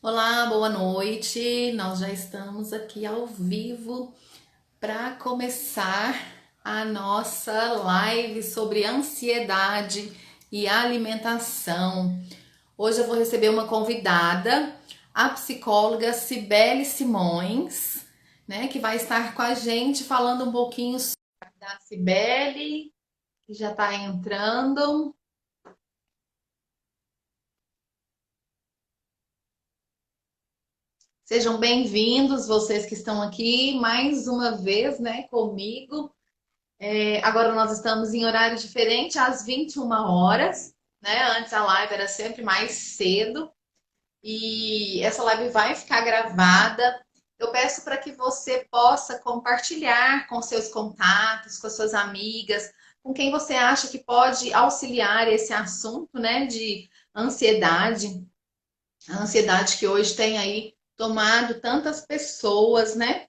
Olá, boa noite. Nós já estamos aqui ao vivo para começar a nossa live sobre ansiedade e alimentação. Hoje eu vou receber uma convidada, a psicóloga Cibele Simões, né, que vai estar com a gente falando um pouquinho da Cibele, que já está entrando. Sejam bem-vindos, vocês que estão aqui mais uma vez, né, comigo. Agora nós estamos em horário diferente, às 21 horas, né? Antes a live era sempre mais cedo e essa live vai ficar gravada. Eu peço para que você possa compartilhar com seus contatos, com as suas amigas, com quem você acha que pode auxiliar esse assunto, né, de ansiedade. A ansiedade que hoje tem aí tomado tantas pessoas, né?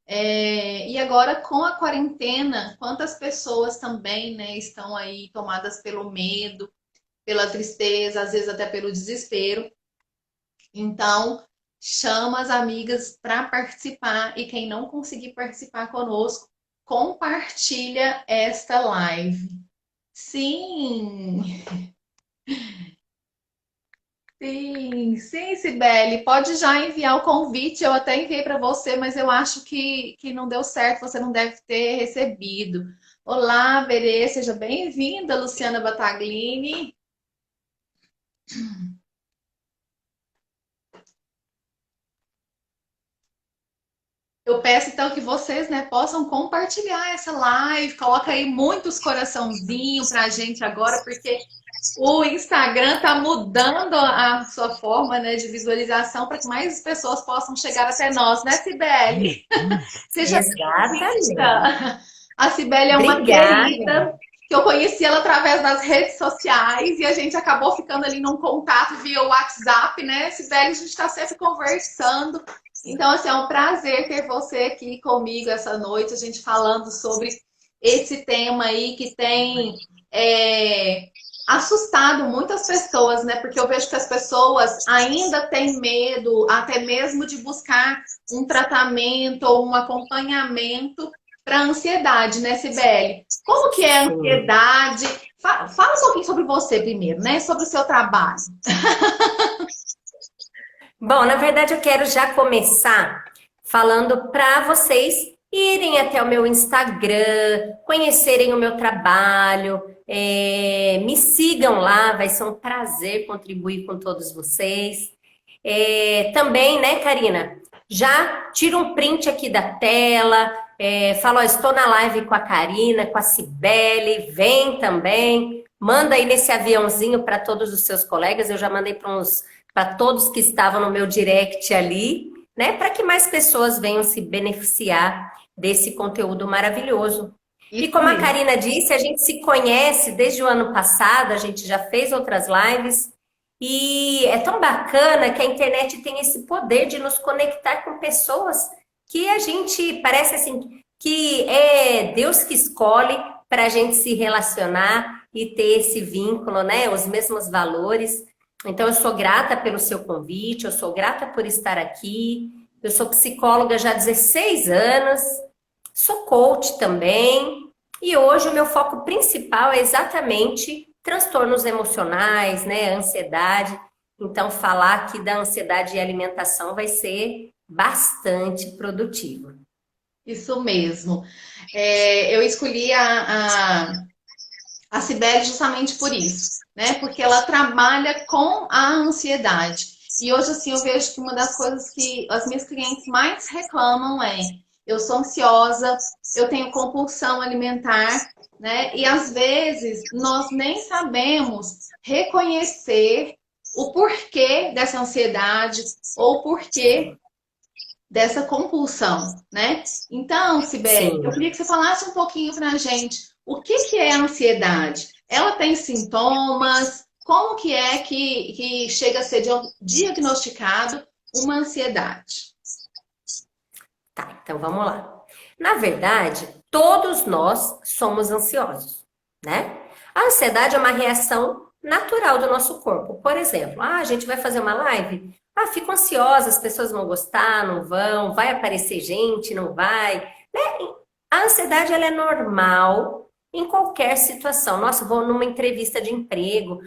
E agora com a quarentena, quantas pessoas também, né, estão aí tomadas pelo medo, pela tristeza, às vezes até pelo desespero. Então, chama as amigas para participar e quem não conseguir participar conosco, compartilha esta live. Sim, sim, Sibeli, pode já enviar o convite. Eu até enviei para você, mas eu acho que não deu certo, você não deve ter recebido. Olá, Berê, seja bem-vinda, Luciana Bataglini. Eu peço então que vocês, né, possam compartilhar essa live, coloca aí muitos coraçãozinhos para a gente agora, porque o Instagram está mudando a sua forma, né, de visualização para que mais pessoas possam chegar até nós, né, Sibeli? Seja Exatamente. bem-vinda. A Cibele é uma Obrigada. querida, que eu conheci ela através das redes sociais e a gente acabou ficando ali num contato via WhatsApp, né? Cibele, a gente está sempre conversando. Então, assim, é um prazer ter você aqui comigo essa noite, a gente falando sobre esse tema aí que tem é, assustado muitas pessoas, né? Porque eu vejo que as pessoas ainda têm medo, até mesmo de buscar um tratamento ou um acompanhamento para ansiedade, né, Sibeli? Como que é a Sim. ansiedade? Fala um pouquinho sobre você primeiro, né? Sobre o seu trabalho. Bom, na verdade, eu quero já começar falando para vocês irem até o meu Instagram, conhecerem o meu trabalho, me sigam lá, vai ser um prazer contribuir com todos vocês. Também, né, Karina? Já tira um print aqui da tela, fala, ó, estou na live com a Karina, com a Cibele, vem também. Manda aí nesse aviãozinho para todos os seus colegas. Eu já mandei para todos que estavam no meu direct ali, né? Para que mais pessoas venham se beneficiar desse conteúdo maravilhoso. E Isso como a mesmo. Karina disse, a gente se conhece desde o ano passado, a gente já fez outras lives. E é tão bacana que a internet tem esse poder de nos conectar com pessoas que a gente parece assim que é Deus que escolhe para a gente se relacionar e ter esse vínculo, né? Os mesmos valores. Então, eu sou grata pelo seu convite, eu sou grata por estar aqui. Eu sou psicóloga já há 16 anos, sou coach também, e hoje o meu foco principal é exatamente transtornos emocionais, né, ansiedade. Então, falar aqui da ansiedade e alimentação vai ser bastante produtivo. Isso mesmo. Eu escolhi a Cibele justamente por isso, né? Porque ela trabalha com a ansiedade. E hoje, assim, eu vejo que uma das coisas que as minhas clientes mais reclamam é: eu sou ansiosa, eu tenho compulsão alimentar, né? E às vezes nós nem sabemos reconhecer o porquê dessa ansiedade ou o porquê dessa compulsão, né? Então, Sibeli, eu Sim. queria que você falasse um pouquinho para a gente o que é a ansiedade? Ela tem sintomas? Como que é que chega a ser diagnosticado uma ansiedade? Tá, então vamos lá. Na verdade, todos nós somos ansiosos, né? A ansiedade é uma reação natural do nosso corpo. Por exemplo, a gente vai fazer uma live. Ah, fico ansiosa, as pessoas vão gostar, não vão, vai aparecer gente, não vai, né? A ansiedade, ela é normal em qualquer situação. Nossa, vou numa entrevista de emprego,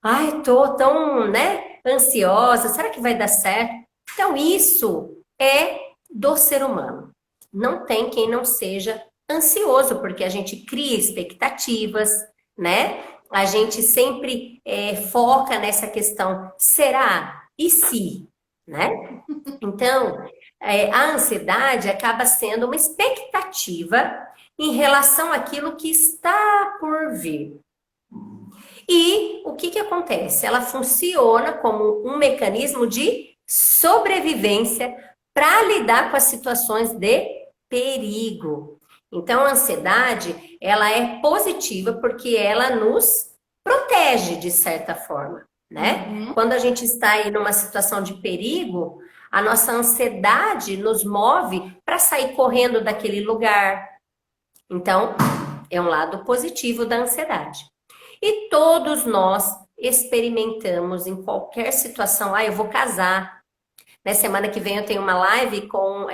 ai, tô tão, né, ansiosa, será que vai dar certo? Então, isso é do ser humano. Não tem quem não seja ansioso, porque a gente cria expectativas, né? A gente sempre foca nessa questão, será? E se? Né? Então, a ansiedade acaba sendo uma expectativa em relação àquilo que está por vir. E o que acontece? Ela funciona como um mecanismo de sobrevivência para lidar com as situações de perigo. Então, a ansiedade, ela é positiva porque ela nos protege de certa forma, né? Uhum. Quando a gente está aí numa situação de perigo, a nossa ansiedade nos move para sair correndo daquele lugar. Então, é um lado positivo da ansiedade. E todos nós experimentamos em qualquer situação. Ah, eu vou casar. Na semana que vem eu tenho uma live com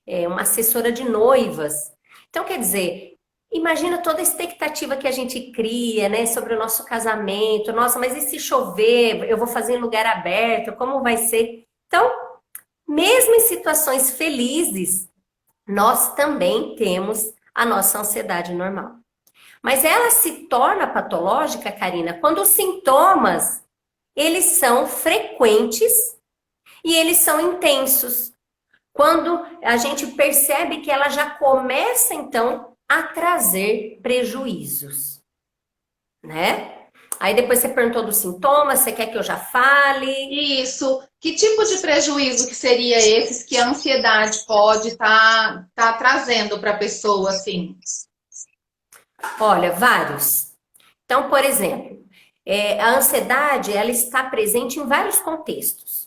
uma assessora de noivas. Então, quer dizer, imagina toda a expectativa que a gente cria, né, sobre o nosso casamento. Nossa, mas e se chover? Eu vou fazer em lugar aberto? Como vai ser? Então, mesmo em situações felizes, nós também temos a nossa ansiedade normal. Mas ela se torna patológica, Karina, quando os sintomas, eles são frequentes e eles são intensos. Quando a gente percebe que ela já começa, então, a trazer prejuízos, né? Aí depois você perguntou dos sintomas, você quer que eu já fale? Isso. Que tipo de prejuízo que seria esses que a ansiedade pode tá trazendo para a pessoa, assim? Olha, vários. Então, por exemplo, a ansiedade, ela está presente em vários contextos.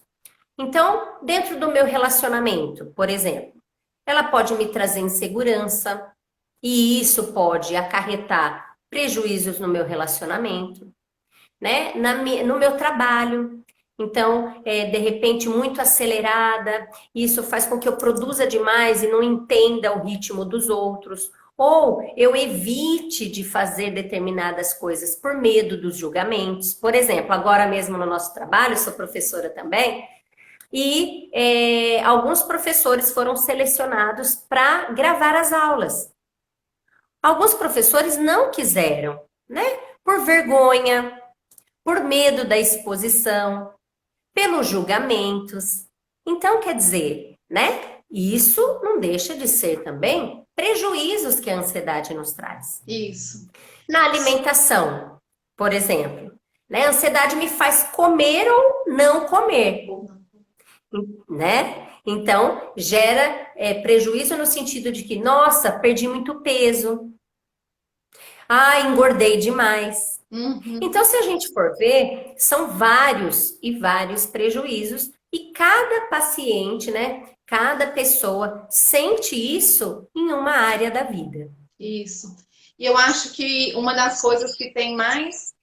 Então, dentro do meu relacionamento, por exemplo, ela pode me trazer insegurança, e isso pode acarretar prejuízos no meu relacionamento, né? No meu trabalho. Então, de repente, muito acelerada, isso faz com que eu produza demais e não entenda o ritmo dos outros. Ou eu evite de fazer determinadas coisas por medo dos julgamentos. Por exemplo, agora mesmo no nosso trabalho, eu sou professora também, e alguns professores foram selecionados para gravar as aulas. Alguns professores não quiseram, né? Por vergonha, por medo da exposição, pelos julgamentos. Então, quer dizer, né? Isso não deixa de ser também prejuízos que a ansiedade nos traz. Isso. Na alimentação, por exemplo, né? A ansiedade me faz comer ou não comer, né? Então, gera prejuízo no sentido de que, nossa, perdi muito peso. Ah, engordei demais. Uhum. Então, se a gente for ver, são vários e vários prejuízos e cada paciente, né, cada pessoa sente isso em uma área da vida. Isso. E eu acho que uma das coisas que tem mais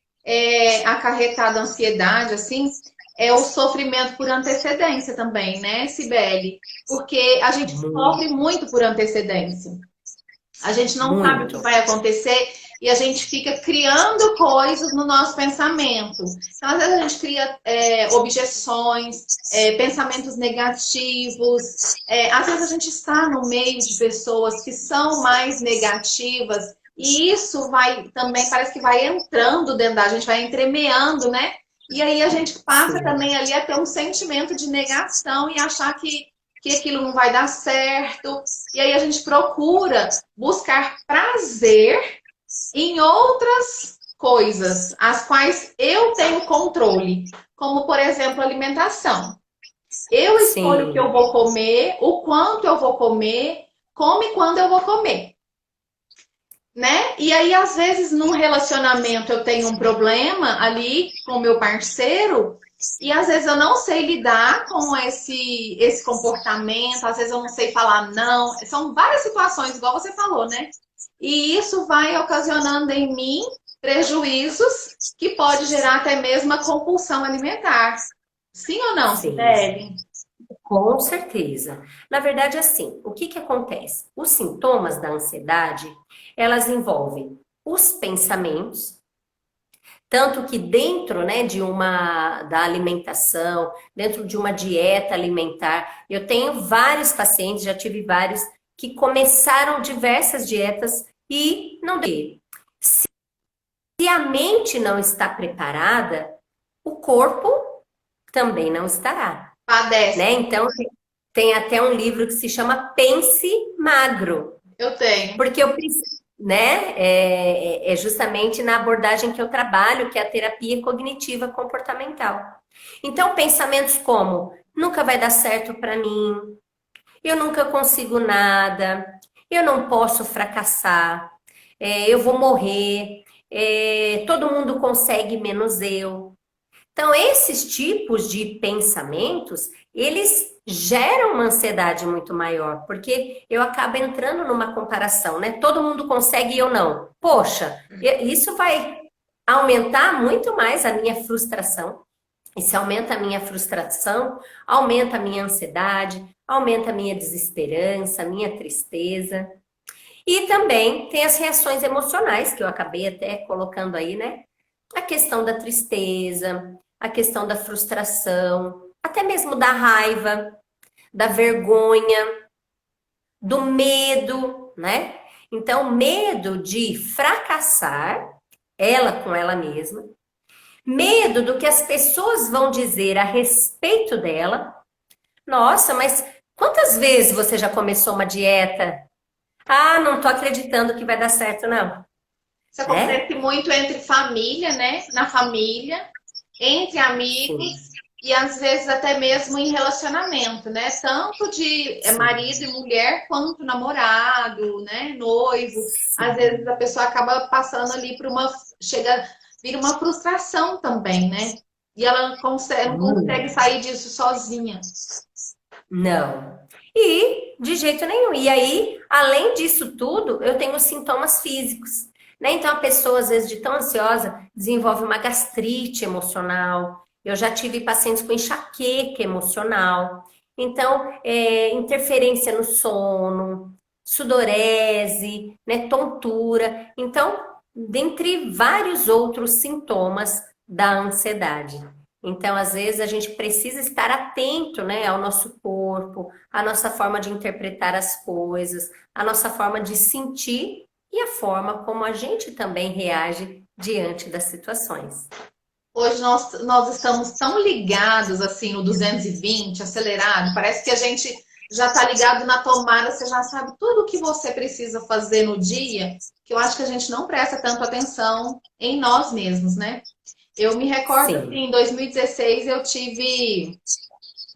acarretado ansiedade, assim, é o sofrimento por antecedência também, né, Cibele? Porque a gente sofre muito por antecedência. A gente não sabe o que Muito. vai acontecer e a gente fica criando coisas no nosso pensamento. Então, às vezes a gente cria objeções, pensamentos negativos. Às vezes a gente está no meio de pessoas que são mais negativas e isso vai também, parece que vai entrando dentro da gente, vai entremeando, né? E aí a gente passa Sim. também ali a ter um sentimento de negação e achar que aquilo não vai dar certo. E aí a gente procura buscar prazer em outras coisas, as quais eu tenho controle, como, por exemplo, alimentação. Eu escolho o que Sim. eu vou comer, o quanto eu vou comer, como e quando eu vou comer. Né? E aí, às vezes, num relacionamento eu tenho um problema ali com o meu parceiro, e às vezes eu não sei lidar com esse comportamento, às vezes eu não sei falar não. São várias situações, igual você falou, né? E isso vai ocasionando em mim prejuízos que pode gerar até mesmo a compulsão alimentar. Sim ou não, Sim, Sibeli? com certeza. Na verdade, assim, o que que acontece? Os sintomas da ansiedade, elas envolvem os pensamentos, tanto que dentro, né, da alimentação, dentro de uma dieta alimentar, eu tenho vários pacientes, já tive vários, que começaram diversas dietas e não deu. Se a mente não está preparada, o corpo também não estará, Padece. né? Então, tem até um livro que se chama Pense Magro, Eu tenho. porque eu preciso, né? É justamente na abordagem que eu trabalho, que é a terapia cognitiva comportamental. Então, pensamentos como nunca vai dar certo para mim, eu nunca consigo nada, eu não posso fracassar, eu vou morrer, todo mundo consegue menos eu. Então, esses tipos de pensamentos, eles geram uma ansiedade muito maior, porque eu acabo entrando numa comparação, né? Todo mundo consegue e eu não. Poxa, isso vai aumentar muito mais a minha frustração. E se aumenta a minha frustração, aumenta a minha ansiedade, aumenta a minha desesperança, a minha tristeza. E também tem as reações emocionais, que eu acabei até colocando aí, né? A questão da tristeza, a questão da frustração, até mesmo da raiva, da vergonha, do medo, né? Então, medo de fracassar, ela com ela mesma, medo do que as pessoas vão dizer a respeito dela. Nossa, mas quantas vezes você já começou uma dieta? Ah, não tô acreditando que vai dar certo, não, Isso né? acontece muito entre família, né? Na família, entre amigos Sim, e às vezes até mesmo em relacionamento, né? Tanto de sim, marido e mulher quanto namorado, né? Noivo. Às vezes sim. a pessoa acaba passando ali por uma chega vira uma frustração também, né? E ela não consegue Muito. sair disso sozinha. Não. E de jeito nenhum. E aí, além disso tudo, eu tenho sintomas físicos, né? Então, a pessoa, às vezes, de tão ansiosa, desenvolve uma gastrite emocional. Eu já tive pacientes com enxaqueca emocional. Então, interferência no sono, sudorese, né? Tontura. Então, dentre vários outros sintomas da ansiedade. Então, às vezes, a gente precisa estar atento, né, ao nosso corpo, à nossa forma de interpretar as coisas, à nossa forma de sentir e a forma como a gente também reage diante das situações. Hoje nós estamos tão ligados assim no 220, acelerado, parece que a gente já está ligado na tomada, você já sabe tudo o que você precisa fazer no dia, que eu acho que a gente não presta tanto atenção em nós mesmos, né? Eu me recordo assim, Sim, em 2016 eu tive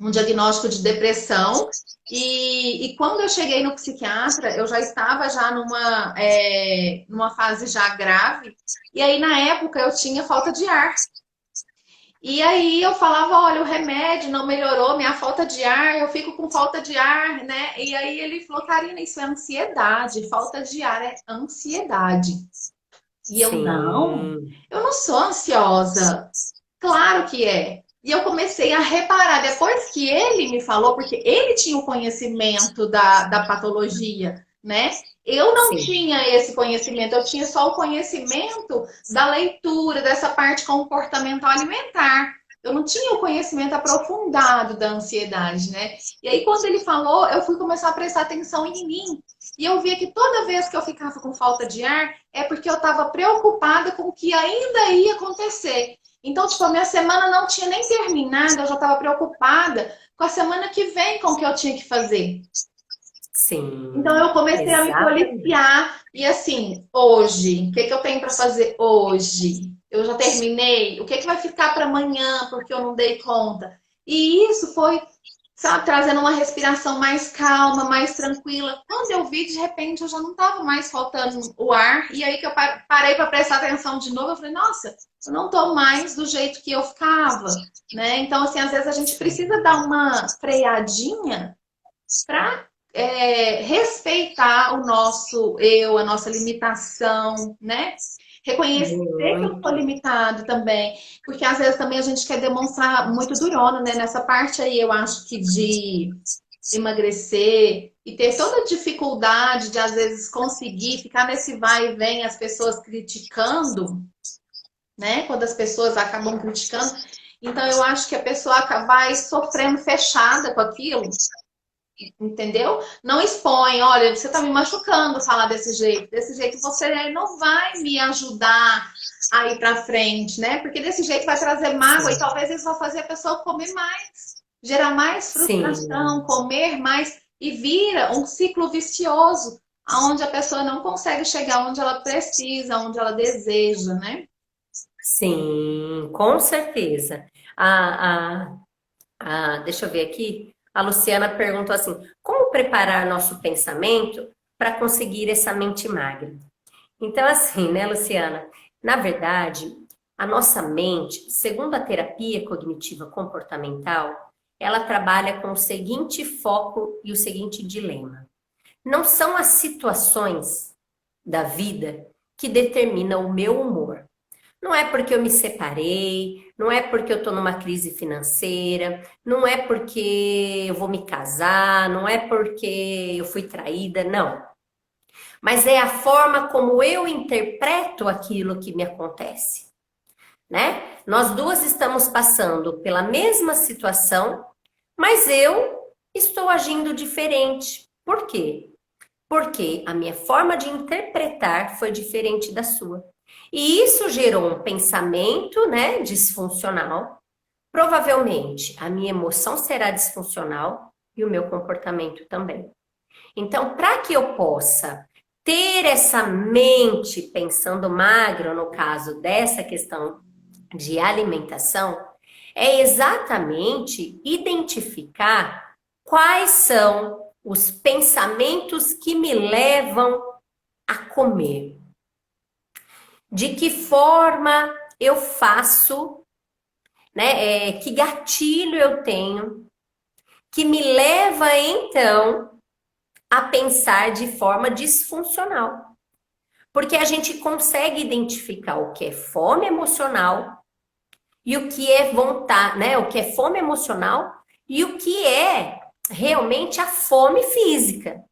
um diagnóstico de depressão e quando eu cheguei no psiquiatra, eu já estava já numa fase já grave, e aí na época eu tinha falta de ar. E aí eu falava, olha, o remédio não melhorou minha falta de ar, eu fico com falta de ar, né? E aí ele falou, Karina, isso é ansiedade, falta de ar é ansiedade. E sim, eu não sou ansiosa. Claro que é. E eu comecei a reparar, depois que ele me falou, porque ele tinha o conhecimento da patologia, né? Eu não sim, tinha esse conhecimento, eu tinha só o conhecimento da leitura, dessa parte comportamental alimentar. Eu não tinha o conhecimento aprofundado da ansiedade, né? E aí, quando ele falou, eu fui começar a prestar atenção em mim. E eu via que toda vez que eu ficava com falta de ar, é porque eu estava preocupada com o que ainda ia acontecer. Então, tipo, a minha semana não tinha nem terminado, eu já estava preocupada com a semana que vem, com o que eu tinha que fazer. Então, sim, eu comecei a me exatamente. policiar. E assim, hoje, o que que eu tenho para fazer hoje? Eu já terminei? O que que vai ficar para amanhã porque eu não dei conta? E isso foi, sabe, trazendo uma respiração mais calma, mais tranquila. Quando eu vi, de repente, eu já não estava mais faltando o ar. E aí que eu parei para prestar atenção de novo, eu falei, nossa, eu não estou mais do jeito que eu ficava, né? Então, assim, às vezes a gente precisa dar uma freadinha para respeitar o nosso eu, a nossa limitação, né? Reconhecer que eu sou Muito. limitado também, porque às vezes também a gente quer demonstrar muito durona, né? Nessa parte aí, eu acho que de emagrecer e ter toda a dificuldade de às vezes conseguir ficar nesse vai e vem, as pessoas criticando, né? Quando as pessoas acabam criticando, então eu acho que a pessoa vai sofrendo fechada com aquilo, entendeu? Não expõe, olha, você tá me machucando falar desse jeito você não vai me ajudar a ir pra frente, né? Porque desse jeito vai trazer mágoa e Sim. talvez isso vai fazer a pessoa comer mais, gerar mais frustração, Sim. comer mais e vira um ciclo vicioso, onde a pessoa não consegue chegar onde ela precisa, onde ela deseja, né? Sim, com certeza. Deixa eu ver aqui. A Luciana perguntou assim: como preparar nosso pensamento para conseguir essa mente magra? Então, assim, né, Luciana? Na verdade, a nossa mente, segundo a terapia cognitiva comportamental, ela trabalha com o seguinte foco e o seguinte dilema. Não são as situações da vida que determinam o meu humor. Não é porque eu me separei, não é porque eu estou numa crise financeira, não é porque eu vou me casar, não é porque eu fui traída, não. Mas é a forma como eu interpreto aquilo que me acontece, né? Nós duas estamos passando pela mesma situação, mas eu estou agindo diferente. Por quê? Porque a minha forma de interpretar foi diferente da sua. E isso gerou um pensamento, né, disfuncional. Provavelmente a minha emoção será disfuncional e o meu comportamento também. Então, para que eu possa ter essa mente pensando magro, no caso dessa questão de alimentação, é exatamente identificar quais são os pensamentos que me levam a comer. De que forma eu faço, né? Que gatilho eu tenho que me leva então a pensar de forma disfuncional. Porque a gente consegue identificar o que é fome emocional e o que é vontade, né? O que é fome emocional e o que é realmente a fome física.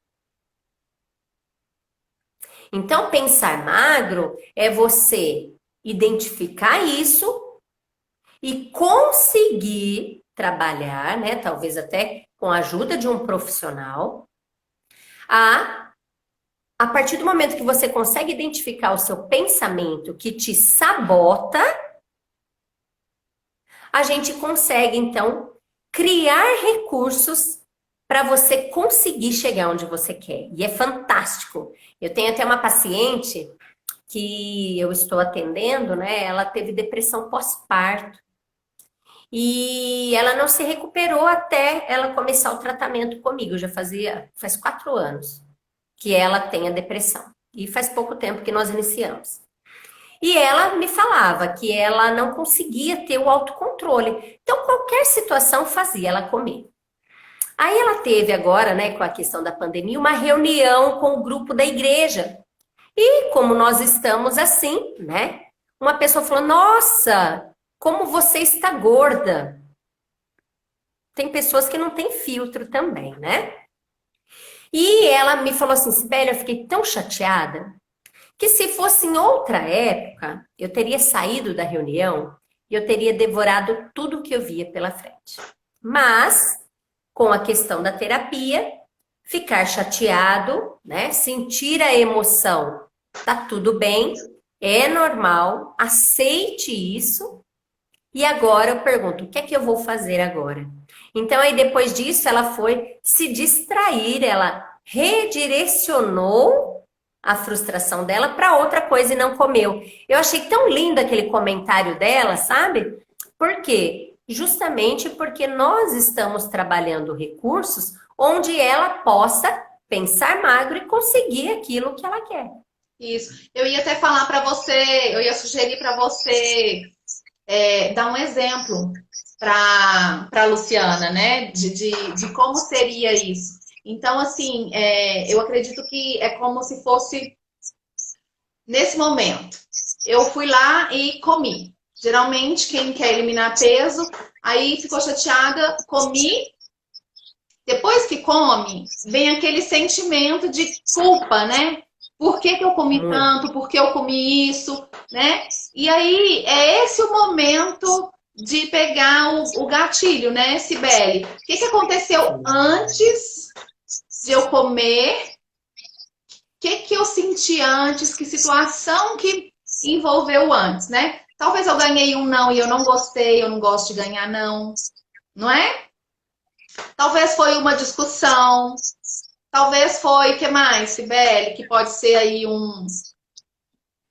Então, pensar magro é você identificar isso e conseguir trabalhar, né? Talvez até com a ajuda de um profissional, a partir do momento que você consegue identificar o seu pensamento que te sabota, a gente consegue então criar recursos para você conseguir chegar onde você quer. E é fantástico. Eu tenho até uma paciente que eu estou atendendo, né? Ela teve depressão pós-parto e ela não se recuperou até ela começar o tratamento comigo. Já faz 4 anos que ela tem a depressão e faz pouco tempo que nós iniciamos. E ela me falava que ela não conseguia ter o autocontrole. Então, qualquer situação fazia ela comer. Aí ela teve agora, né, com a questão da pandemia, uma reunião com o grupo da igreja. E como nós estamos assim, né? Uma pessoa falou: Nossa, como você está gorda. Tem pessoas que não têm filtro também, né? E ela me falou assim: Sibeli, eu fiquei tão chateada que se fosse em outra época, eu teria saído da reunião e eu teria devorado tudo que eu via pela frente. Mas, com a questão da terapia, ficar chateado, né? Sentir a emoção, tá tudo bem, é normal, aceite isso. E agora eu pergunto, o que é que eu vou fazer agora? Então, aí depois disso, ela foi se distrair, ela redirecionou a frustração dela para outra coisa e não comeu. Eu achei tão lindo aquele comentário dela, sabe? Por quê? Justamente porque nós estamos trabalhando recursos onde ela possa pensar magro e conseguir aquilo que ela quer. Isso. Eu ia até falar para você, eu ia sugerir para você dar um exemplo para a Luciana, né? De como seria isso. Então, assim, eu acredito que é como se fosse nesse momento. eu fui lá e comi. Geralmente, quem quer eliminar peso, aí ficou chateada, comi. Depois que come, vem aquele sentimento de culpa, né? Por que que eu comi Muito. tanto? Por que eu comi isso? Né? E aí, é esse o momento de pegar o gatilho, né, Cibele? O que que aconteceu Sim. antes de eu comer? O que que eu senti antes? Que situação que envolveu antes, né? Talvez eu ganhei um não e eu não gostei, eu não gosto de ganhar não, não é? Talvez foi uma discussão, talvez foi, o que mais, Sibeli? Que pode ser aí um.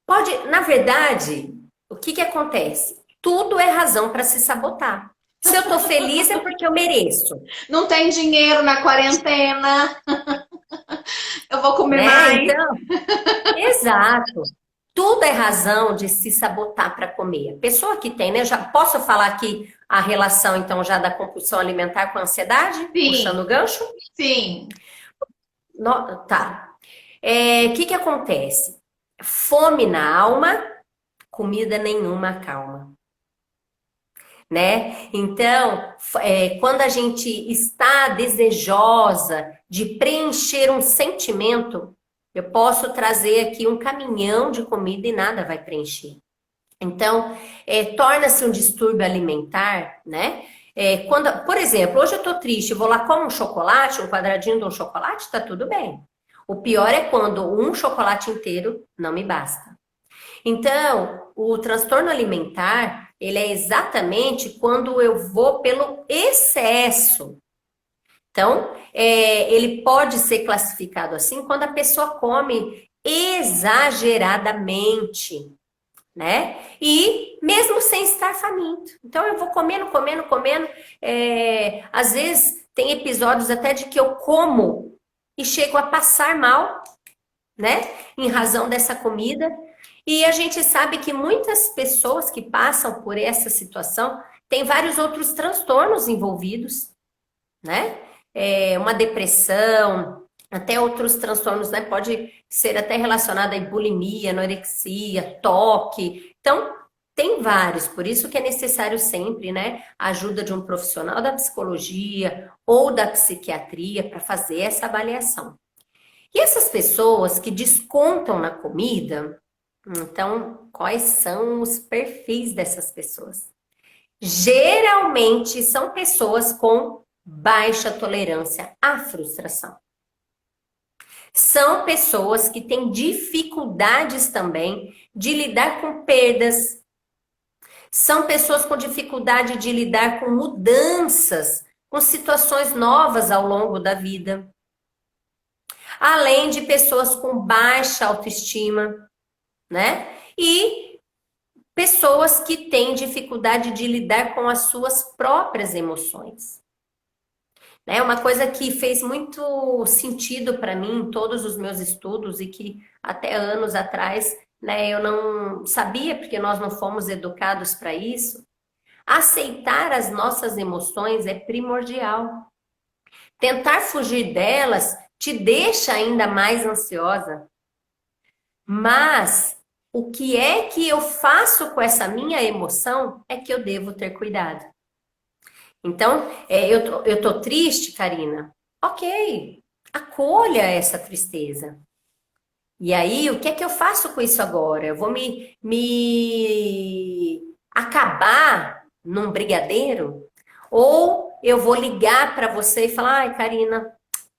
Pode, na verdade, o que que acontece? Tudo é razão para se sabotar. Se eu tô feliz é porque eu mereço, Não tem dinheiro na quarentena, eu vou comer né? mais. Então, exato. Tudo é razão de se sabotar para comer. A pessoa que tem, né? Já posso falar aqui a relação, então, já da compulsão alimentar com a ansiedade? Puxando Sim, o gancho? sim. Tá. O que que acontece? Fome na alma, comida nenhuma acalma, né? Então, quando a gente está desejosa de preencher um sentimento, eu posso trazer aqui um caminhão de comida e nada vai preencher. Então, torna-se um distúrbio alimentar, né? Quando, por exemplo, hoje eu tô triste, eu vou lá como um chocolate, um quadradinho de um chocolate, tá tudo bem. O pior é quando um chocolate inteiro não me basta. Então, o transtorno alimentar, ele é exatamente quando eu vou pelo excesso. Então, ele pode ser classificado assim quando a pessoa come exageradamente, né? E mesmo sem estar faminto. Então, eu vou comendo, comendo, comendo. Às vezes, tem episódios até de que eu como e chego a passar mal, né? Em razão dessa comida. E a gente sabe que muitas pessoas que passam por essa situação têm vários outros transtornos envolvidos, né? Uma depressão, até outros transtornos, né? Pode ser até relacionado a bulimia, anorexia, toque. Então, tem vários, por isso que é necessário sempre, né, a ajuda de um profissional da psicologia ou da psiquiatria para fazer essa avaliação. E essas pessoas que descontam na comida, então, quais são os perfis dessas pessoas? Geralmente são pessoas com baixa tolerância à frustração. São pessoas que têm dificuldades também de lidar com perdas. São pessoas com dificuldade de lidar com mudanças, com situações novas ao longo da vida. Além de pessoas com baixa autoestima, né? E pessoas que têm dificuldade de lidar com as suas próprias emoções. É uma coisa que fez muito sentido para mim em todos os meus estudos e que até anos atrás, né, eu não sabia porque nós não fomos educados para isso. Aceitar as nossas emoções é primordial. Tentar fugir delas te deixa ainda mais ansiosa. Mas o que é que eu faço com essa minha emoção é que eu devo ter cuidado. Então, eu tô triste, Karina. Ok, acolha essa tristeza. E aí, o que é que eu faço com isso agora? Eu vou me acabar num brigadeiro? Ou eu vou ligar para você e falar, ai, Karina,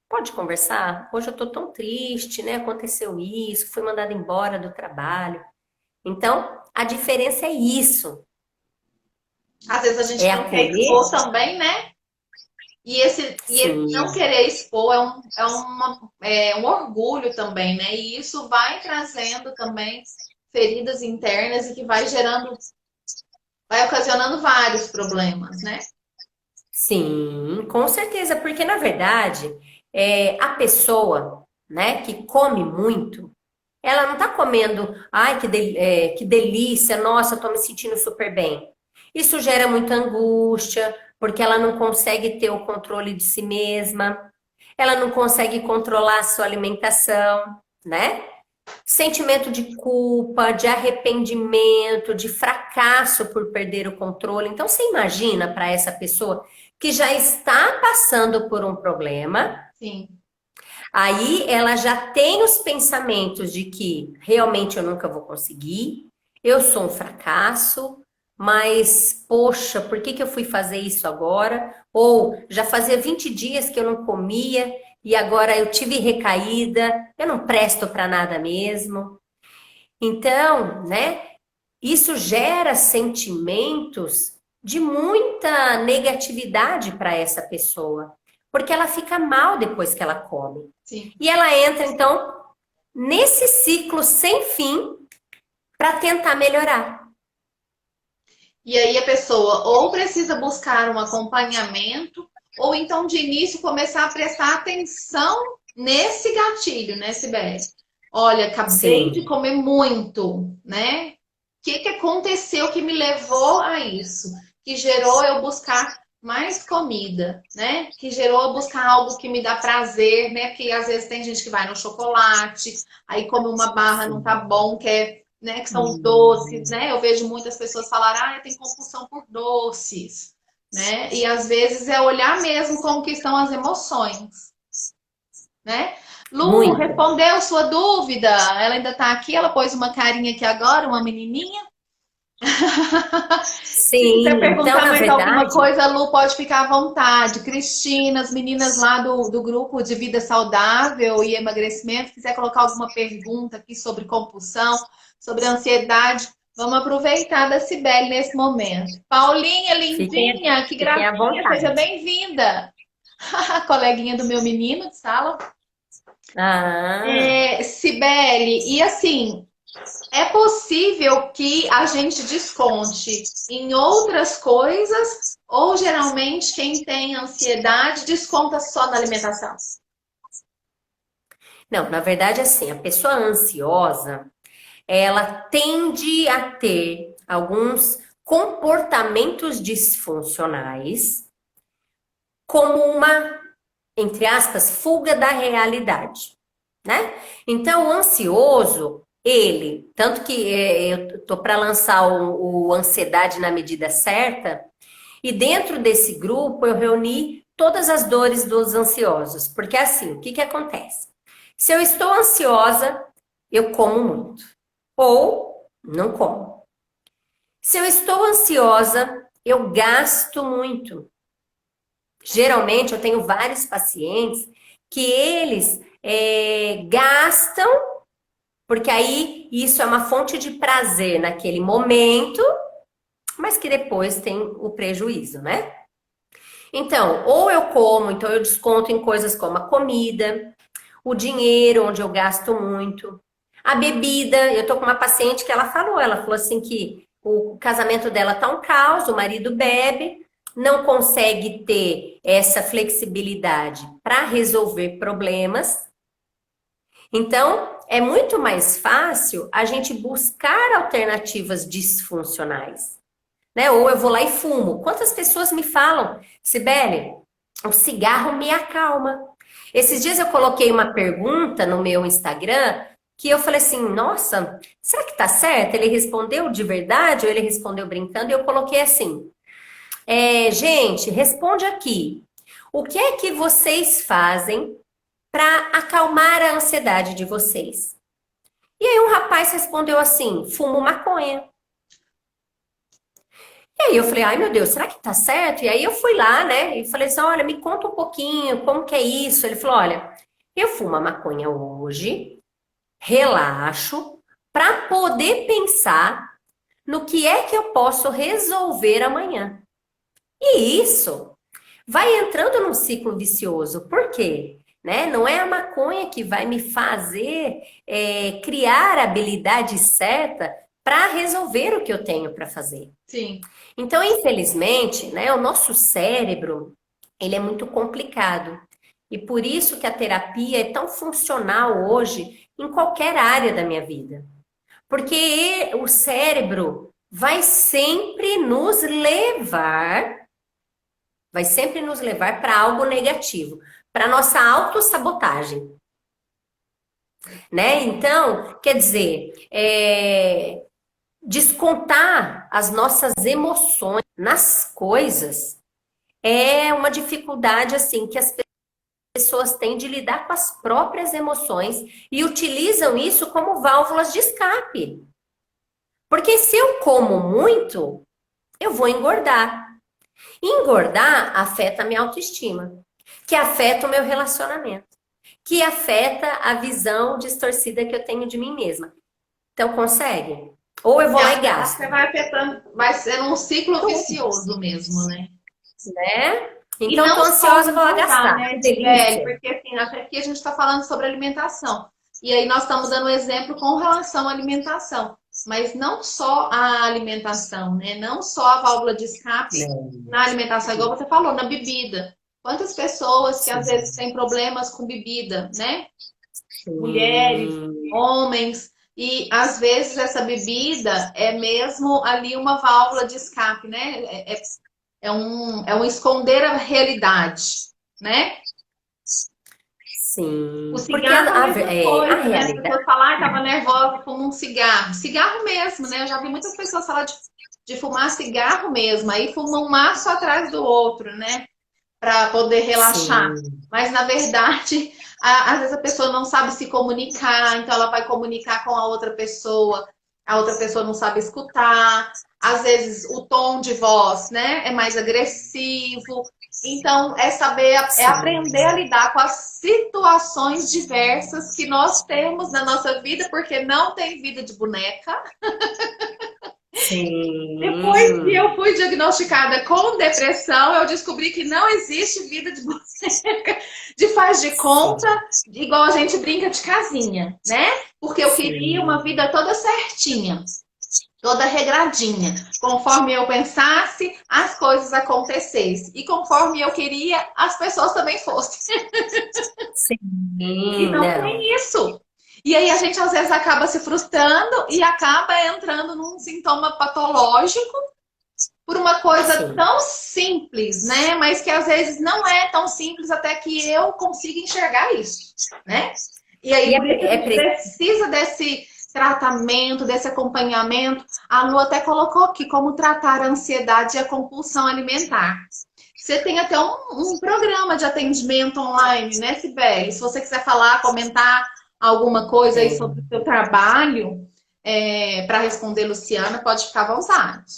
pode conversar? Hoje eu tô tão triste, né? Aconteceu isso, fui mandada embora do trabalho. Então, a diferença é isso. Às vezes a gente É não quer acolher? expor também, né? E esse não Sim. querer expor é um orgulho também, né? E isso vai trazendo também feridas internas e que vai ocasionando vários problemas, né? Sim, com certeza, porque na verdade, a pessoa, né, que come muito, ela não tá comendo, ai, que delícia, nossa, eu tô me sentindo super bem. Isso gera muita angústia, porque ela não consegue ter o controle de si mesma, ela não consegue controlar a sua alimentação, né? sentimento de culpa, de arrependimento, de fracasso por perder o controle. Então, você imagina para essa pessoa que já está passando por um problema, Sim. aí ela já tem os pensamentos de que realmente eu nunca vou conseguir, eu sou um fracasso, mas poxa, por que que eu fui fazer isso agora? Ou já fazia 20 dias que eu não comia e agora eu tive recaída, eu não presto para nada mesmo. Então, né, isso gera sentimentos de muita negatividade para essa pessoa, porque ela fica mal depois que ela come. Sim. E ela entra, então, nesse ciclo sem fim para tentar melhorar. E aí a pessoa ou precisa buscar um acompanhamento, ou então de início começar a prestar atenção nesse gatilho, né, Sibeli? Olha, acabei de Sim, comer muito, né? O que que aconteceu que me levou a isso? Que gerou eu buscar mais comida, né? Que gerou eu buscar algo que me dá prazer, né? Porque às vezes tem gente que vai no chocolate, aí come uma barra, não tá sim. bom, quer, né? Que são os doces, né? Eu vejo muitas pessoas falar, ah, eu tenho compulsão por doces, né? E às vezes é olhar mesmo como que estão as emoções, né? Lu, Muito. respondeu sua dúvida? Ela ainda tá aqui, ela pôs uma carinha aqui agora, uma menininha. Se quiser Sim, então, perguntar na mais alguma verdade, coisa, Lu, pode ficar à vontade. Cristina, as meninas lá do grupo de vida saudável e emagrecimento, quiser colocar alguma pergunta aqui sobre compulsão, sobre ansiedade, vamos aproveitar da Cibele nesse momento. Paulinha, fiquem, lindinha, que fiquem à gracinha, seja vontade. bem-vinda. A coleguinha do meu menino de sala. Ah, Cibele, e assim, é possível que a gente desconte em outras coisas, ou geralmente quem tem ansiedade desconta só na alimentação? não, na verdade, assim, a pessoa ansiosa, ela tende a ter alguns comportamentos disfuncionais como uma, entre aspas, fuga da realidade, né? Então, o ansioso, ele, tanto que eu tô para lançar o Ansiedade na Medida Certa, e dentro desse grupo eu reuni todas as dores dos ansiosos, porque assim, o que que acontece? Se eu estou ansiosa, eu como muito, ou não como. Se eu estou ansiosa, eu gasto muito. Geralmente, eu tenho vários pacientes que eles gastam, porque aí isso é uma fonte de prazer naquele momento, mas que depois tem o prejuízo, né? Então, ou eu como, então eu desconto em coisas como a comida, o dinheiro, onde eu gasto muito, a bebida. Eu tô com uma paciente que ela falou assim que o casamento dela tá um caos, o marido bebe, não consegue ter essa flexibilidade para resolver problemas. Então, é muito mais fácil a gente buscar alternativas disfuncionais, né? Ou eu vou lá e fumo. Quantas pessoas me falam, Sibeli, o cigarro me acalma. Esses dias eu coloquei uma pergunta no meu Instagram que eu falei assim, nossa, será que tá certo? Ele respondeu de verdade ou ele respondeu brincando? E eu coloquei assim, gente, responde aqui. O que é que vocês fazem para acalmar a ansiedade de vocês? E aí um rapaz respondeu assim, fumo maconha. E aí eu falei, ai meu Deus, será que tá certo? E aí eu fui lá, né? E falei assim, olha, me conta um pouquinho, como que é isso? Ele falou, olha, eu fumo a maconha hoje, relaxo, para poder pensar no que é que eu posso resolver amanhã. E isso vai entrando num ciclo vicioso. Por quê? Né? Não é a maconha que vai me fazer criar a habilidade certa para resolver o que eu tenho para fazer. Sim, Então, infelizmente, né, o nosso cérebro, ele é muito complicado. E por isso que a terapia é tão funcional hoje em qualquer área da minha vida. Porque o cérebro vai sempre nos levar para algo negativo, para nossa autossabotagem. né? Então, quer dizer, descontar as nossas emoções nas coisas é uma dificuldade assim que as pessoas têm de lidar com as próprias emoções e utilizam isso como válvulas de escape. Porque se eu como muito, eu vou engordar. Engordar afeta a minha autoestima, que afeta o meu relacionamento, que afeta a visão distorcida que eu tenho de mim mesma. Então, consegue? Ou eu E vou lá e você gasto, vai afetando, vai sendo um ciclo vicioso mesmo, né? né? E Então, tô não só ansiosa, vou lá engordar, gastar. né, Que Sibeli? delícia. Porque assim, até aqui a gente está falando sobre alimentação. E aí nós estamos dando um exemplo com relação à alimentação. Mas não só a alimentação, né? Não só a válvula de escape Não, na alimentação, igual você falou, na bebida. Quantas pessoas que às vezes sim, têm problemas com bebida, né? Mulheres, sim, homens, e às vezes essa bebida é mesmo ali uma válvula de escape, né? É um esconder a realidade, né? O sim. Porque cigarro é a mesma a coisa, né? As realidade, pessoas falam, ah, tava nervosa, fuma um cigarro. Cigarro mesmo, né? Eu já vi muitas pessoas falar de fumar cigarro mesmo, aí fuma um maço atrás do outro, né? Para poder relaxar. sim, Mas na verdade, às vezes a pessoa não sabe se comunicar, então ela vai comunicar com a outra pessoa não sabe escutar. Às vezes o tom de voz, né, é mais agressivo. Então é saber, é aprender a sim, lidar com as situações diversas que nós temos na nossa vida, porque não tem vida de boneca. Depois que sim, eu fui diagnosticada com depressão, eu descobri que não existe vida de boneca, de faz de conta, sim, igual a gente brinca de casinha, né? Porque eu queria uma sim. vida toda certinha, toda regradinha. Conforme eu pensasse, as coisas acontecessem. E conforme eu queria, as pessoas também fossem. Sim, Então não. tem isso. E aí a gente às vezes acaba se frustrando e acaba entrando num sintoma patológico por uma coisa Sim. tão simples, né? Mas que às vezes não é tão simples até que eu consiga enxergar isso, né? E E aí por isso a é gente precisa desse tratamento, desse acompanhamento. A Lu até colocou aqui como tratar a ansiedade e a compulsão alimentar. Você tem até um programa de atendimento online, né, Sibeli? Se você quiser falar, comentar alguma coisa aí sobre o seu trabalho, para responder, Luciana, pode ficar à vontade.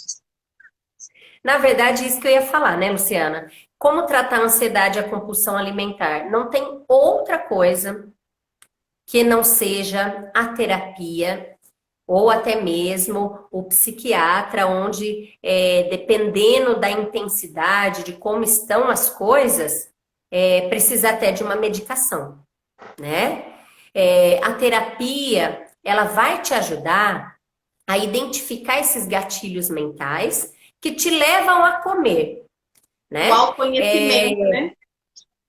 Na verdade, isso que eu ia falar, né, Luciana? Como tratar a ansiedade e a compulsão alimentar? Não tem outra coisa que não seja a terapia ou até mesmo o psiquiatra, onde, dependendo da intensidade, de como estão as coisas, precisa até de uma medicação, né? A terapia, ela vai te ajudar a identificar esses gatilhos mentais que te levam a comer, O né? autoconhecimento, né?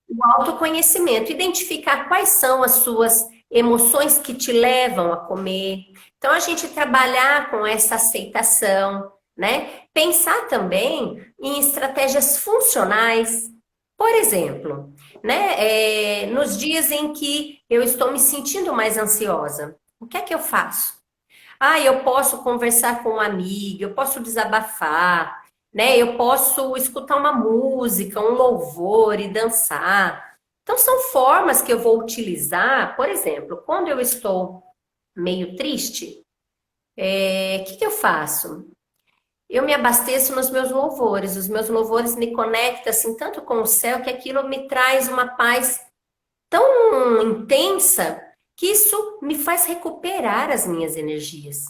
O autoconhecimento, identificar quais são as suas emoções que te levam a comer. Então, a gente trabalhar com essa aceitação, né? Pensar também em estratégias funcionais. Por exemplo, né? Nos dias em que eu estou me sentindo mais ansiosa, o que é que eu faço? Ah, eu posso conversar com um amigo, eu posso desabafar, né? Eu posso escutar uma música, um louvor e dançar. Então, são formas que eu vou utilizar, por exemplo, quando eu estou meio triste, o que que eu faço? Eu me abasteço nos meus louvores. Os meus louvores me conectam assim tanto com o céu que aquilo me traz uma paz tão intensa que isso me faz recuperar as minhas energias.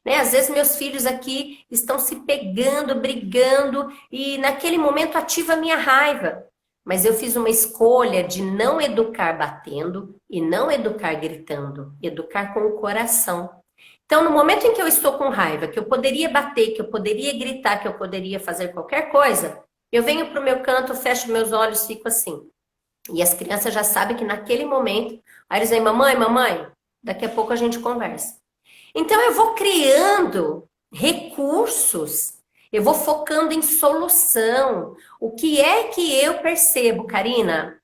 Né? Às vezes meus filhos aqui estão se pegando, brigando e naquele momento ativa a minha raiva. Mas eu fiz uma escolha de não educar batendo e não educar gritando, educar com o coração. Então, no momento em que eu estou com raiva, que eu poderia bater, que eu poderia gritar, que eu poderia fazer qualquer coisa, eu venho para o meu canto, fecho meus olhos, fico assim. E as crianças já sabem que naquele momento, aí eles dizem, mamãe, mamãe, daqui a pouco a gente conversa. Então eu vou criando recursos, eu vou focando em solução. O que é que eu percebo, Karina?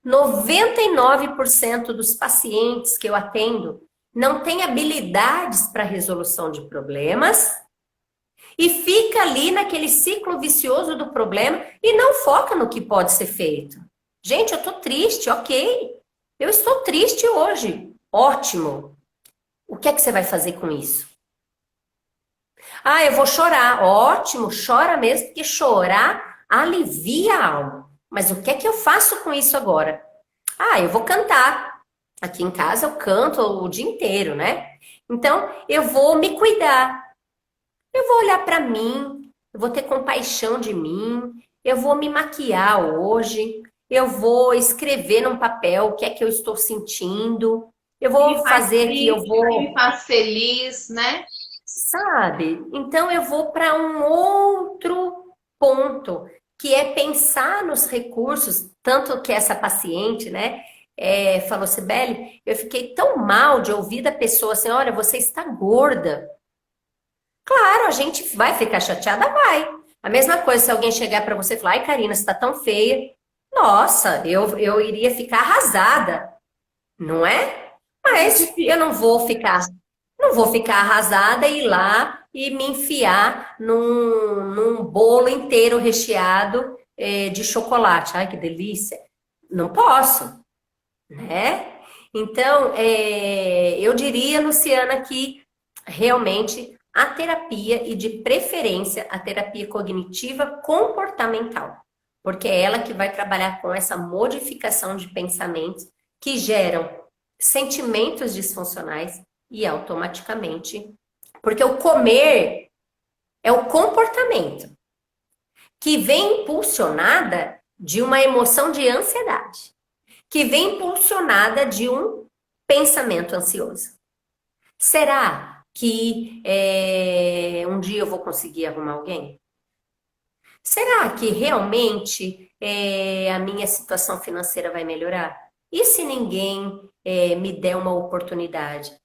99% dos pacientes que eu atendo não têm habilidades para resolução de problemas e fica ali naquele ciclo vicioso do problema e não foca no que pode ser feito. Gente, eu tô triste, ok. Eu estou triste hoje. Ótimo. O que é que você vai fazer com isso? Ah, eu vou chorar. Ótimo, chora mesmo, porque chorar alivia a alma. Mas o que é que eu faço com isso agora? Ah, eu vou cantar. Aqui em casa eu canto o dia inteiro, né? Então, eu vou me cuidar. Eu vou olhar para mim, eu vou ter compaixão de mim, eu vou me maquiar hoje, eu vou escrever num papel o que é que eu estou sentindo, eu Que me vou faz fazer aqui, eu triste, que vou, me faz feliz, né? sabe? Então eu vou para um outro ponto, que é pensar nos recursos, tanto que essa paciente, né, falou, Sibeli, eu fiquei tão mal de ouvir da pessoa assim, olha, você está gorda. Claro, a gente vai ficar chateada, vai. A mesma coisa se alguém chegar para você e falar, ai, Karina, você tá tão feia. Nossa, eu iria ficar arrasada, não é? A gente Mas eu fica. não vou ficar arrasada e ir lá e me enfiar num bolo inteiro recheado de chocolate. Ai, que delícia. Não posso, né? Então, eu diria, Luciana, que realmente a terapia e de preferência a terapia cognitiva comportamental, porque é ela que vai trabalhar com essa modificação de pensamentos que geram sentimentos disfuncionais e automaticamente, porque o comer é o comportamento que vem impulsionada de uma emoção de ansiedade, que vem impulsionada de um pensamento ansioso. Será que um dia eu vou conseguir arrumar alguém? Será que realmente a minha situação financeira vai melhorar? E se ninguém me der uma oportunidade?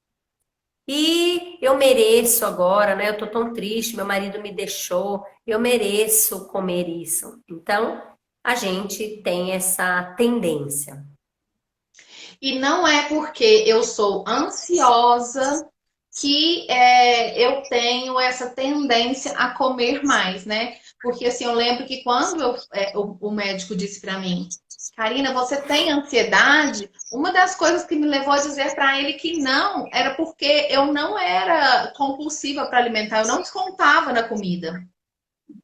E eu mereço agora, né? Eu tô tão triste, meu marido me deixou, eu mereço comer isso. Então, a gente tem essa tendência. E não é porque eu sou ansiosa que eu tenho essa tendência a comer mais, né? Porque assim, eu lembro que quando o médico disse para mim, Karina, você tem ansiedade? Uma das coisas que me levou a dizer para ele que não era porque eu não era compulsiva para alimentar, eu não descontava na comida,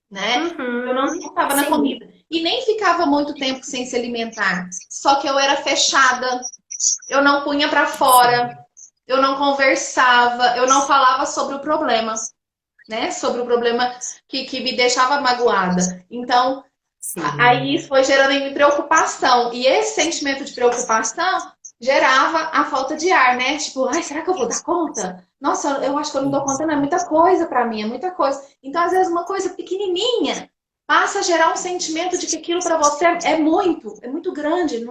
né? Eu não Uhum, descontava na sim, comida. E nem ficava muito tempo sem se alimentar. Só que eu era fechada, eu não punha para fora, sim, eu não conversava, eu não falava sobre o problema, né? Sobre o problema que me deixava magoada. Então, aí sim, isso foi gerando em mim preocupação. E esse sentimento de preocupação gerava a falta de ar, né? Tipo, ai, será que eu vou dar conta? Nossa, eu acho que eu não dou conta, não é muita coisa para mim, é muita coisa. Então, às vezes, uma coisa pequenininha passa a gerar um sentimento de que aquilo para você é muito grande,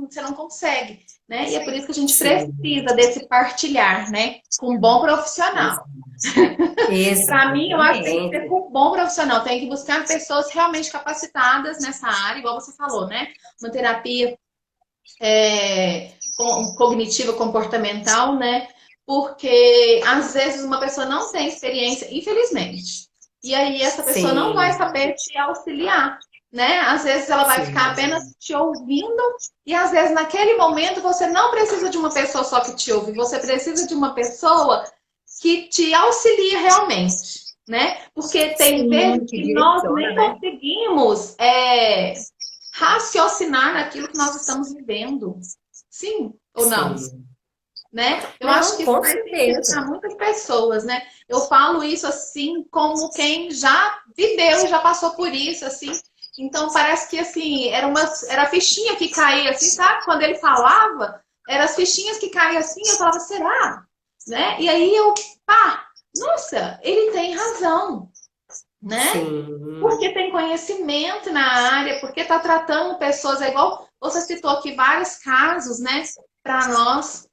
você não consegue, né? E é por isso que a gente sim. precisa desse partilhar, né? Com um bom profissional. Para mim, eu acho que tem que ser Exatamente. com um bom profissional, tem que buscar pessoas realmente capacitadas nessa área, igual você falou, né? Uma terapia cognitiva comportamental, né? Porque às vezes uma pessoa não tem experiência, infelizmente. E aí essa pessoa não vai Sim, saber te auxiliar, né? Às vezes ela vai ficar sim, apenas te ouvindo e às vezes naquele momento você não precisa de uma pessoa só que te ouve, você precisa de uma pessoa que te auxilia realmente, né? Porque tem vezes sim, que que nós direciona, nem né? conseguimos raciocinar naquilo que nós estamos vivendo. Sim ou não? Sim. Né? Eu acho Não, que isso com vai sentir para certeza. muitas pessoas, né? Eu falo isso assim como quem já viveu e já passou por isso, assim. Então parece que assim, era a fichinha que caía assim, sabe? Quando ele falava, eram as fichinhas que caíam assim, eu falava, será? Né? E aí pá, nossa, ele tem razão, né? Sim, Porque tem conhecimento na área, porque está tratando pessoas, é igual você citou aqui vários casos, né, para nós,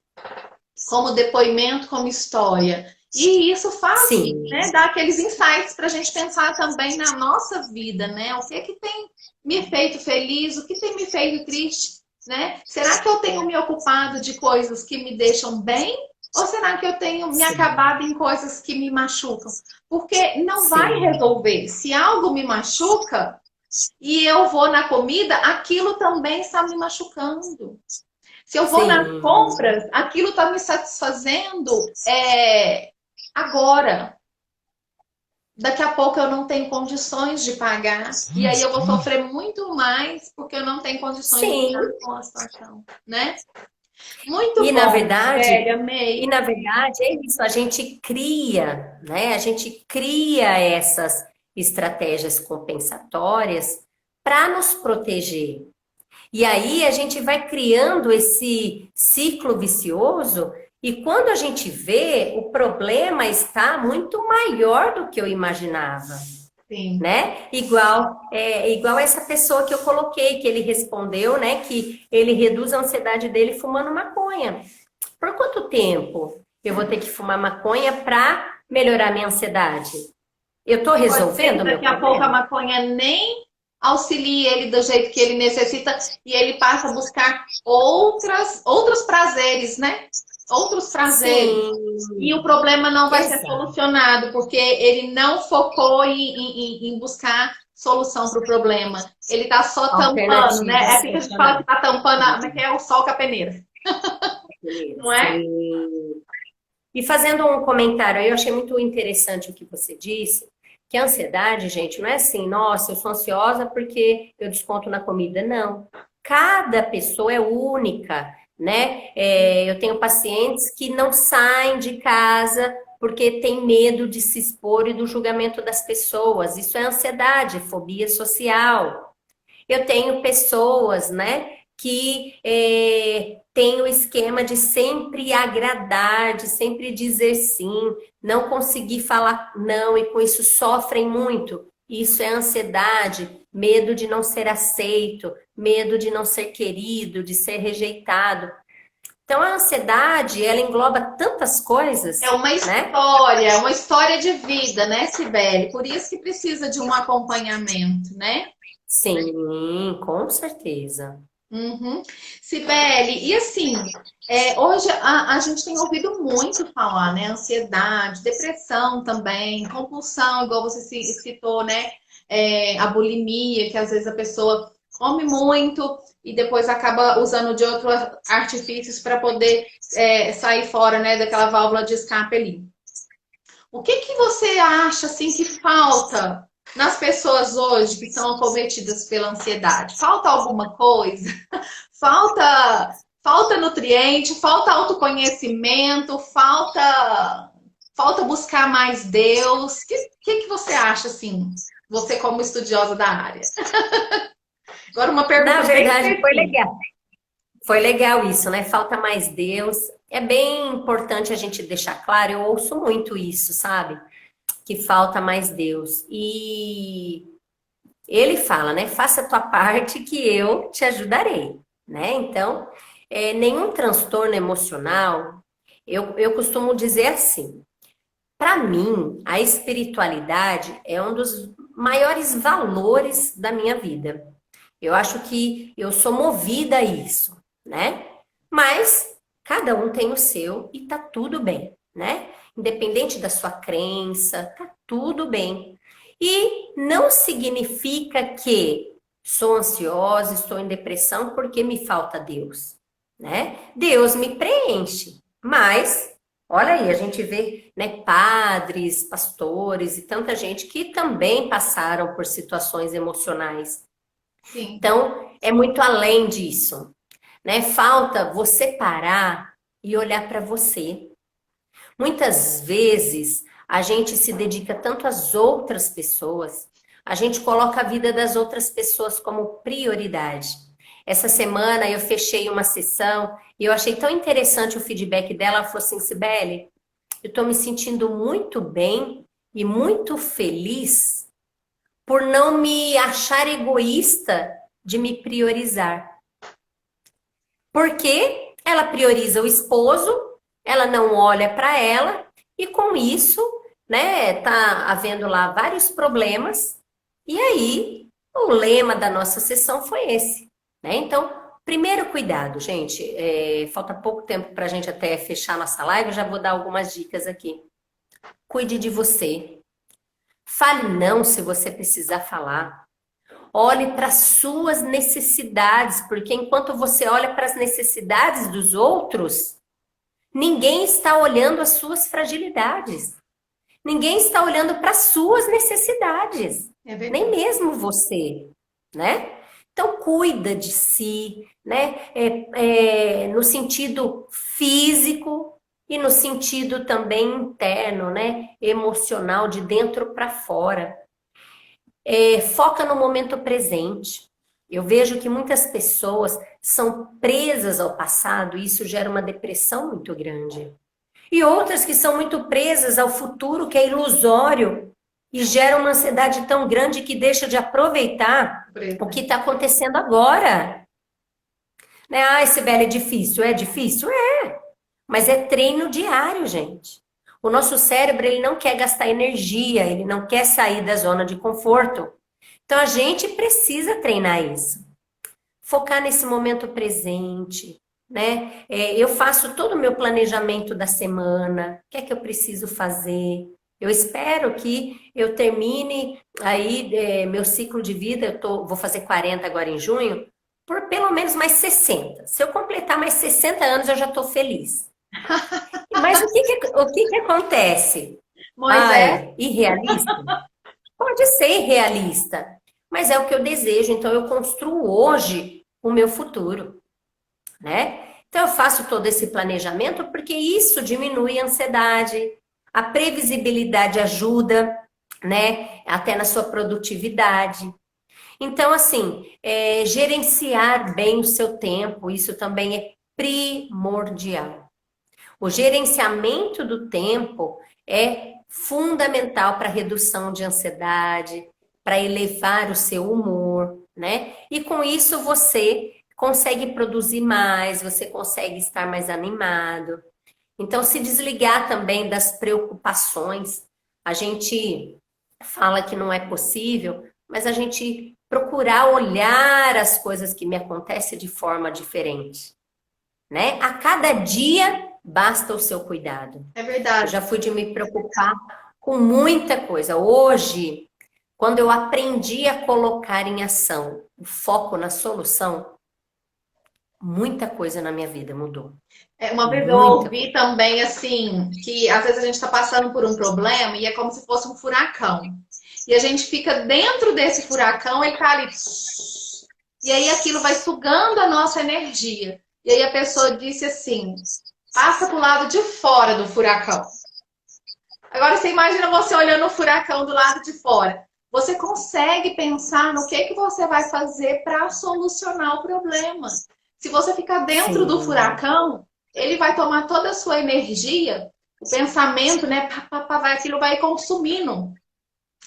como depoimento, como história. E isso faz, né, sim, dar aqueles insights para a gente pensar também na nossa vida, né? O que é que tem me feito feliz, o que tem me feito triste. né? Será que eu tenho me ocupado de coisas que me deixam bem? Ou será que eu tenho me Sim, acabado em coisas que me machucam? Porque não vai sim, resolver. Se algo me machuca e eu vou na comida, aquilo também está me machucando. Se eu vou nas sim, compras, aquilo está me satisfazendo agora. Daqui a pouco eu não tenho condições de pagar. E aí eu vou sofrer muito mais porque eu não tenho condições de sim. lidar com a situação, né? Muito E na bom, verdade, velho, amei. é isso, a gente cria, né? A gente cria essas estratégias compensatórias para nos proteger. E aí a gente vai criando esse ciclo vicioso, e quando a gente vê, o problema está muito maior do que eu imaginava, Sim. né? Igual essa pessoa que eu coloquei, que ele respondeu, né, que ele reduz a ansiedade dele fumando maconha. Por quanto tempo eu vou ter que fumar maconha para melhorar minha ansiedade? Eu estou Pode ser resolvendo que o meu daqui a pouco a problema? maconha nem auxilie ele do jeito que ele necessita e ele passa a buscar outros prazeres, né? Outros prazeres. E Sim, o problema não vai ser exato. solucionado, porque ele não focou em buscar solução para o problema. Ele está só tampando, né? É Alternativas assim que a gente fala que racionais. está tampando, como é que é o sol com a peneira, não é? Sim. E fazendo um comentário aí, eu achei muito interessante o que você disse, que a ansiedade, gente, não é assim, nossa, eu sou ansiosa porque eu desconto na comida. Não. Cada pessoa é única, né? Eu tenho pacientes que não saem de casa porque tem medo de se expor e do julgamento das pessoas. Isso é ansiedade, fobia social. Eu tenho pessoas, né, que têm o esquema de sempre agradar, de sempre dizer sim, não conseguir falar não e com isso sofrem muito. Isso é ansiedade, medo de não ser aceito, medo de não ser querido, de ser rejeitado. Então a ansiedade, ela engloba tantas É coisas, né? uma história de vida, né, Sibeli? Por isso que precisa de um acompanhamento, né? Sim, com certeza. Uhum. Sibeli, e assim, hoje a gente tem ouvido muito falar, né? Ansiedade, depressão também, compulsão, igual você citou, né? A bulimia, que às vezes a pessoa come muito e depois acaba usando de outros artifícios para poder sair fora, né, daquela válvula de escape ali. O que que você acha assim que falta nas pessoas hoje que são acometidas pela ansiedade? Falta alguma coisa? Falta nutriente, falta autoconhecimento, falta buscar mais Deus. Que você acha assim? Você como estudiosa da área. Agora uma Na pergunta bem verdade, foi específica. legal. Foi legal isso, né? Falta mais Deus. É bem importante a gente deixar claro, eu ouço muito isso, sabe? Que falta mais Deus. E ele fala, né? Faça a tua parte que eu te ajudarei, né? Então, nenhum transtorno emocional, eu costumo dizer assim, para mim, a espiritualidade é um dos maiores valores da minha vida. Eu acho que eu sou movida a isso, né? Mas cada um tem o seu e tá tudo bem, né? Independente da sua crença, tá tudo bem. E não significa que sou ansiosa, estou em depressão porque me falta Deus, né? Deus me preenche, mas olha aí, a gente vê, né, padres, pastores e tanta gente que também passaram por situações emocionais. Sim. Então, é muito além disso, né? Falta você parar e olhar para você. Muitas vezes a gente se dedica tanto às outras pessoas, a gente coloca a vida das outras pessoas como prioridade. Essa semana eu fechei uma sessão e eu achei tão interessante o feedback dela. Ela falou assim: Sibeli, eu estou me sentindo muito bem e muito feliz por não me achar egoísta de me priorizar. Porque ela prioriza o esposo, ela não olha para ela, e com isso, né, tá havendo lá vários problemas. E aí, o lema da nossa sessão foi esse, né? Então, Primeiro cuidado, gente. Falta pouco tempo para a gente até fechar nossa live, eu já vou dar algumas dicas aqui. Cuide de você. Fale não se você precisar falar. Olhe para as suas necessidades, porque enquanto você olha para as necessidades dos outros, ninguém está olhando as suas fragilidades. Ninguém está olhando para as suas necessidades. É verdade. Nem mesmo você, né? Então, cuida de si, né? No sentido físico e no sentido também interno, né? Emocional, de dentro para fora. Foca no momento presente. Eu vejo que muitas pessoas são presas ao passado e isso gera uma depressão muito grande. E outras que são muito presas ao futuro, que é ilusório, e gera uma ansiedade tão grande que deixa de aproveitar o que está acontecendo agora. Né? Ah, Sibeli, é difícil. É difícil? É. Mas é treino diário, gente. O nosso cérebro, ele não quer gastar energia, ele não quer sair da zona de conforto. Então, a gente precisa treinar isso. Focar nesse momento presente, né? Eu faço todo o meu planejamento da semana, o que é que eu preciso fazer. Eu espero que eu termine aí meu ciclo de vida, vou fazer 40 agora em junho, por pelo menos mais 60. Se eu completar mais 60 anos, eu já estou feliz. Mas o que que acontece? Moisés. Irrealista? Pode ser irrealista, mas é o que eu desejo, então eu construo hoje o meu futuro, né? Então eu faço todo esse planejamento porque isso diminui a ansiedade, a previsibilidade ajuda, né? Até na sua produtividade. Então, assim, gerenciar bem o seu tempo, isso também é primordial. O gerenciamento do tempo é fundamental para a redução de ansiedade, para elevar o seu humor, né? E com isso você consegue produzir mais, você consegue estar mais animado. Então, se desligar também das preocupações. A gente fala que não é possível, mas a gente procurar olhar as coisas que me acontecem de forma diferente, né? A cada dia basta o seu cuidado. É verdade. Eu já fui de me preocupar com muita coisa. Hoje, quando eu aprendi a colocar em ação o foco na solução, muita coisa na minha vida mudou. Uma vez eu ouvi também assim, que às vezes a gente está passando por um problema e é como se fosse um furacão. E a gente fica dentro desse furacão, ele tá ali. E aí aquilo vai sugando a nossa energia. E aí a pessoa disse assim, passa pro lado de fora do furacão. Agora você imagina você olhando o furacão do lado de fora. Você consegue pensar no que você vai fazer para solucionar o problema. Se você ficar dentro do furacão, ele vai tomar toda a sua energia, o pensamento, né? Aquilo vai consumindo.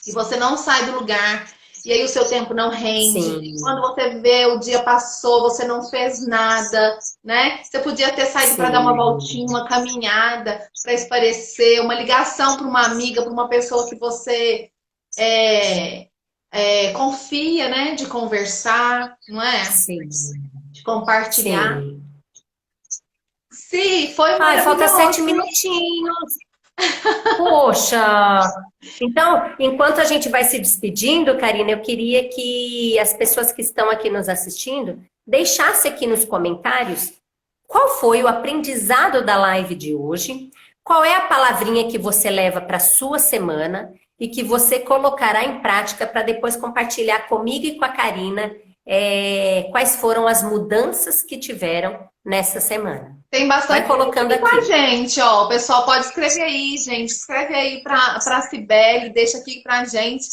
E você não sai do lugar. E aí o seu tempo não rende. Sim. Quando você vê, o dia passou, você não fez nada, né? Você podia ter saído para dar uma voltinha, uma caminhada, para espairecer, uma ligação para uma amiga, para uma pessoa que você confia, né? De conversar, não é? Sim. De compartilhar. Sim. Sim, foi falta maravilhoso. 7 minutinhos. Poxa! Então, enquanto a gente vai se despedindo, Karina, eu queria que as pessoas que estão aqui nos assistindo deixassem aqui nos comentários qual foi o aprendizado da live de hoje, qual é a palavrinha que você leva para a sua semana e que você colocará em prática para depois compartilhar comigo e com a Karina quais foram as mudanças que tiveram nessa semana. Tem bastante Vai colocando aqui com a aqui. gente, ó. O pessoal pode escrever aí, gente. Escreve aí para a Cibele, deixa aqui pra gente.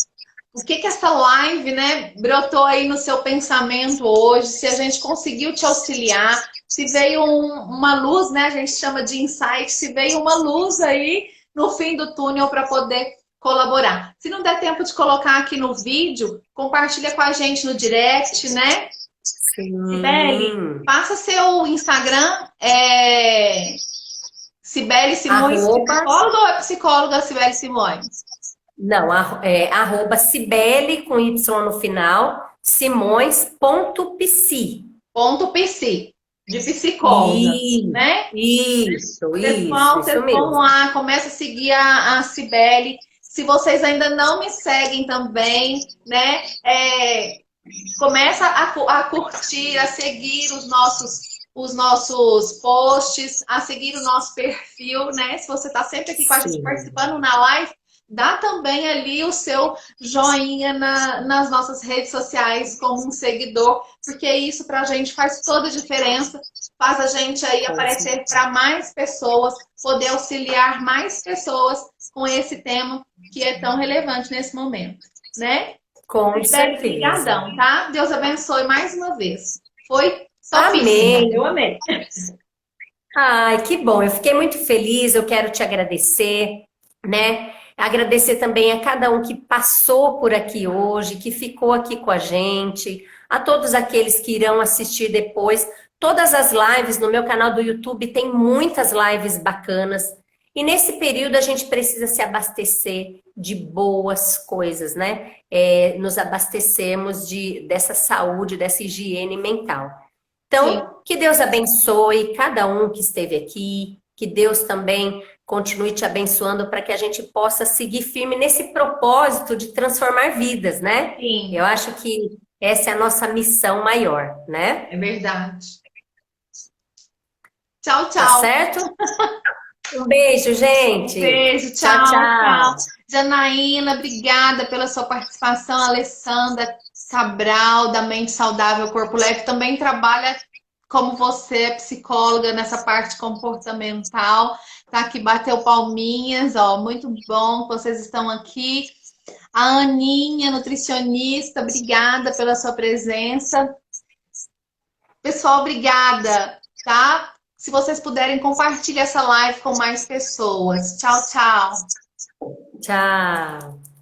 O que essa live, né, brotou aí no seu pensamento hoje? Se a gente conseguiu te auxiliar, se veio uma luz, né? A gente chama de insight, se veio uma luz aí no fim do túnel para poder colaborar. Se não der tempo de colocar aqui no vídeo, compartilha com a gente no direct, né? Cibele, passa seu Instagram, Cibele Simões, psicóloga ou é psicóloga Cibele Simões? Não, @Cibele com Y no final, Simões.psi. ponto psi, de psicóloga, né? Pessoal, Isso vocês vão mesmo. lá, começa a seguir a Cibele. Se vocês ainda não me seguem também, né? Começa a curtir, a seguir os nossos posts, a seguir o nosso perfil, né? Se você está sempre aqui com a gente Sim, participando na live, dá também ali o seu joinha nas nossas redes sociais como um seguidor, porque isso para a gente faz toda a diferença, faz a gente aí com aparecer para mais pessoas, poder auxiliar mais pessoas com esse tema que é tão relevante nesse momento, né? com Sibeli, certeza. brigadão, tá? Deus abençoe mais uma vez. Foi topíssimo. Amém. Eu amei. Ai, que bom. Eu fiquei muito feliz. Eu quero te agradecer, né? Agradecer também a cada um que passou por aqui hoje, que ficou aqui com a gente, a todos aqueles que irão assistir depois. Todas as lives no meu canal do YouTube tem muitas lives bacanas. E nesse período a gente precisa se abastecer de boas coisas, né? Nos abastecermos dessa saúde, dessa higiene mental. Sim, Então, que Deus abençoe cada um que esteve aqui, que Deus também continue te abençoando para que a gente possa seguir firme nesse propósito de transformar vidas, né? Eu sim, acho que essa é a nossa missão maior, né? é verdade. Tchau, Tá tchau. certo? Um beijo, gente. Beijo, Tchau, tchau, tchau. tchau. Janaína, obrigada pela sua participação. Alessandra Cabral, da Mente Saudável Corpo Leve, também trabalha como você, é psicóloga nessa parte comportamental. Tá aqui, bateu palminhas, ó, muito bom que vocês estão aqui. A Aninha, nutricionista, obrigada pela sua presença. Pessoal, obrigada, tá? Se vocês puderem, compartilhe essa live com mais pessoas. Tchau, tchau. Tchau.